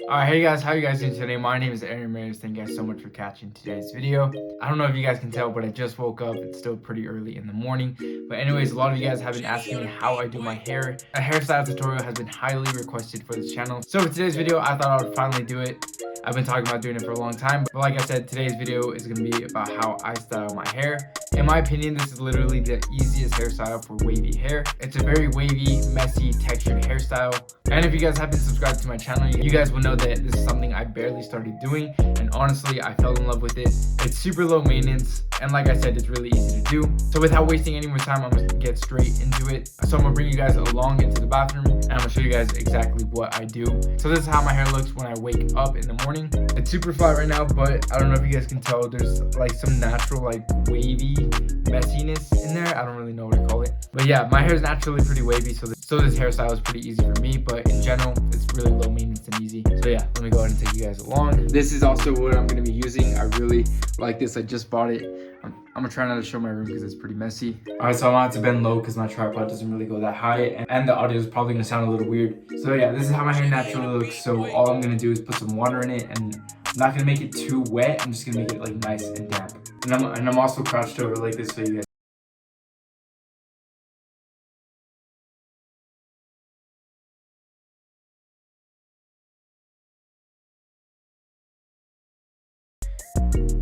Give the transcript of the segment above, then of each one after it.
Alright, hey guys, how you guys doing today? My name is Aaron Mays. Thank you guys so much for catching today's video. I don't know if you guys can tell, but I just woke up. It's still pretty early in the morning. But anyways, a lot of you guys have been asking me how I do my hair. A hairstyle tutorial has been highly requested for this channel. So for today's video, I thought I would finally do it. I've been talking about doing it for a long time. But like I said, today's video is going to be about how I style my hair. In my opinion, this is literally the easiest hairstyle for wavy hair. It's a very wavy, messy, textured hairstyle. And if you guys haven't subscribed to my channel, you guys will know that this is something I barely started doing. And honestly, I fell in love with it. It's super low maintenance. And like I said, it's really easy to do. So without wasting any more time, I'm going to get straight into it. So I'm going to bring you guys along into the bathroom. And I'm going to show you guys exactly what I do. So this is how my hair looks when I wake up in the morning. It's super flat right now, but I don't know if you guys can tell. There's like some natural like wavy messiness in there. I don't really know what to call it, but yeah, my hair is naturally pretty wavy, so this hairstyle is pretty easy for me. But in general, it's really low maintenance and easy. So yeah, let me go ahead and take you guys along. This is also what I'm going to be using. I really like this. I just bought it. I'm gonna try not to show my room because it's pretty messy. All right, so I want it to bend low because my tripod doesn't really go that high, and the audio is probably gonna sound a little weird. So yeah, this is how my hair naturally looks. So all I'm gonna do is put some water in it, and I'm not gonna make it too wet. I'm just gonna make it like nice and damp. And I'm also crouched over like this so you guys.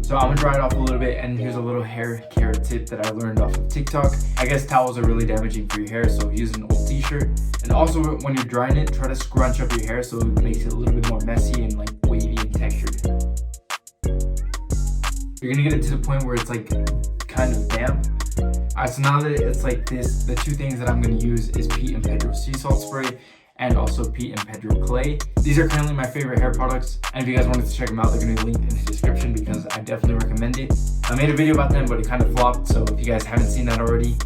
So I'm gonna dry it off a little bit, and here's a little hair care tip that I learned off of TikTok. I guess towels are really damaging for your hair, so use an old t-shirt. And also when you're drying it, try to scrunch up your hair so it makes it a little bit more messy and like wavy and textured. You're gonna get it to the point where it's like kind of damp. Alright, so now that it's like this, the two things that I'm gonna use is PEDRO sea salt spray and also PEDRO clay. These are currently my favorite hair products, and if you guys wanted to check them out, they're gonna be linked in the description because I definitely recommend it. I made a video about them, but it kind of flopped, so if you guys haven't seen that already,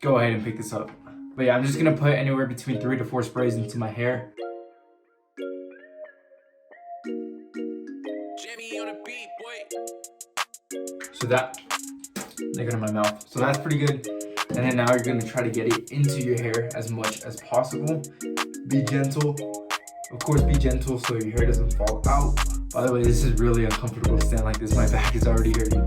go ahead and pick this up. But yeah, I'm just gonna put anywhere between 3 to 4 sprays into my hair. So that, they got in my mouth. So that's pretty good. And then now you're gonna try to get it into your hair as much as possible. Be gentle. Of course, be gentle so your hair doesn't fall out. By the way, this is really uncomfortable to stand like this. My back is already hurting.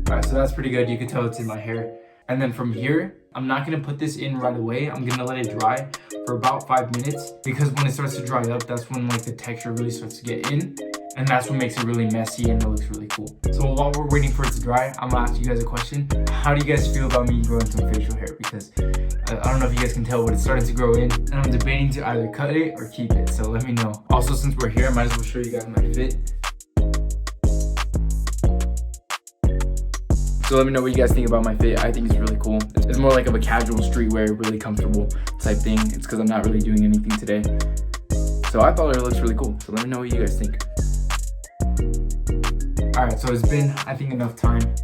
Alright, so that's pretty good. You can tell it's in my hair. And then from here, I'm not gonna put this in right away. I'm gonna let it dry for about 5 minutes, because when it starts to dry up, that's when like the texture really starts to get in. And that's what makes it really messy and it looks really cool. So while we're waiting for it to dry, I'm gonna ask you guys a question. How do you guys feel about me growing some facial hair? Because I don't know if you guys can tell, but it's starting to grow in, and I'm debating to either cut it or keep it. So let me know. Also, since we're here, I might as well show you guys my fit. So let me know what you guys think about my fit. I think it's really cool. It's more like of a casual streetwear, really comfortable type thing. It's because I'm not really doing anything today. So I thought it looks really cool. So let me know what you guys think. Alright, so it's been, I think, enough time.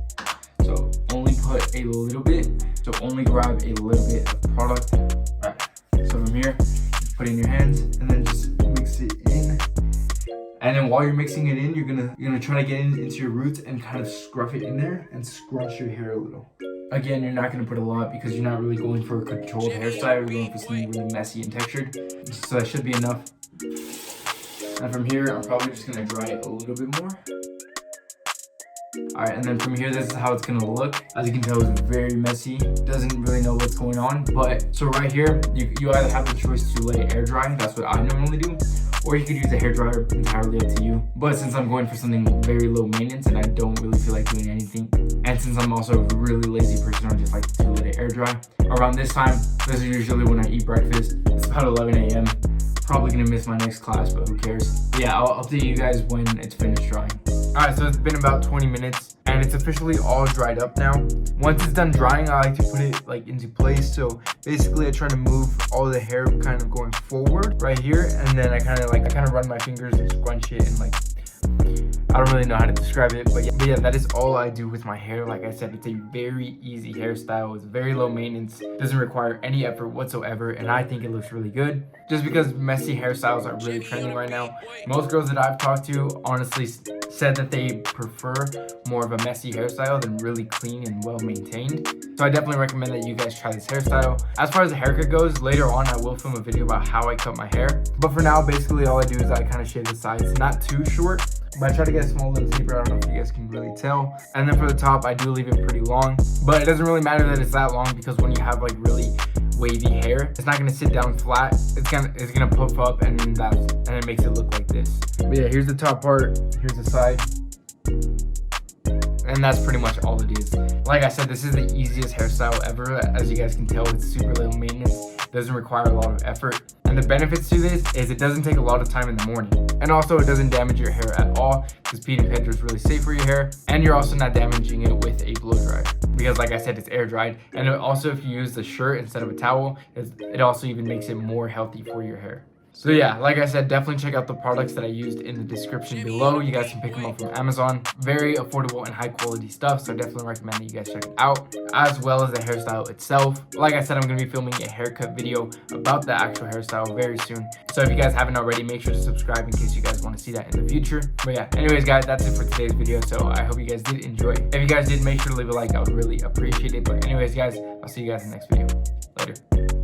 So only put a little bit. So only grab a little bit of product. Alright, so from here, put it in your hands and then just mix it in. And then while you're mixing it in, you're gonna try to get into your roots and kind of scruff it in there and scrunch your hair a little. Again, you're not gonna put a lot because you're not really going for a controlled hairstyle. You're going for something really messy and textured. So that should be enough. And from here, I'm probably just gonna dry it a little bit more. Alright, and then from here, this is how it's gonna look. As you can tell, it's very messy. Doesn't really know what's going on. But so right here, you either have the choice to let it air dry. That's what I normally do. Or you could use a hairdryer, entirely up to you. But since I'm going for something very low maintenance and I don't really feel like doing anything, and since I'm also a really lazy person, I just like to let it air dry. Around this time, this is usually when I eat breakfast. It's about 11 a.m. Probably gonna miss my next class, but who cares? Yeah, I'll update you guys when it's finished drying. Alright, so it's been about 20 minutes and it's officially all dried up now. Once it's done drying, I like to put it like into place. So basically I try to move all the hair kind of going forward right here, and then I kind of run my fingers and scrunch it, and like, I don't really know how to describe it, but yeah, that is all I do with my hair. Like I said, it's a very easy hairstyle. It's very low maintenance, doesn't require any effort whatsoever, and I think it looks really good. Just because messy hairstyles are really trending right now. Most girls that I've talked to honestly said that they prefer more of a messy hairstyle than really clean and well maintained. So I definitely recommend that you guys try this hairstyle. As far as the haircut goes, later on I will film a video about how I cut my hair. But for now, basically all I do is I kind of shave the sides, not too short, but I try to get a small little taper. I don't know if you guys can really tell. And then for the top, I do leave it pretty long. But it doesn't really matter that it's that long, because when you have like really wavy hair, it's not gonna sit down flat. It's gonna puff up, and it makes it look like this. But yeah, here's the top part, here's the side, and that's pretty much all it is. Like I said, this is the easiest hairstyle ever. As you guys can tell, it's super little maintenance, doesn't require a lot of effort. And the benefits to this is it doesn't take a lot of time in the morning. And also it doesn't damage your hair at all, because PEDRO is really safe for your hair. And you're also not damaging it with a blow dryer, because like I said, it's air dried. And it also, if you use the shirt instead of a towel, it also even makes it more healthy for your hair. So yeah, like I said, definitely check out the products that I used in the description below. You guys can pick them up from Amazon. Very affordable and high quality stuff, so I definitely recommend that you guys check it out, as well as the hairstyle itself. Like I said, I'm going to be filming a haircut video about the actual hairstyle very soon. So if you guys haven't already, make sure to subscribe in case you guys want to see that in the future. But yeah, anyways guys, that's it for today's video. So I hope you guys did enjoy. If you guys did, make sure to leave a like. I would really appreciate it. But anyways guys, I'll see you guys in the next video. Later.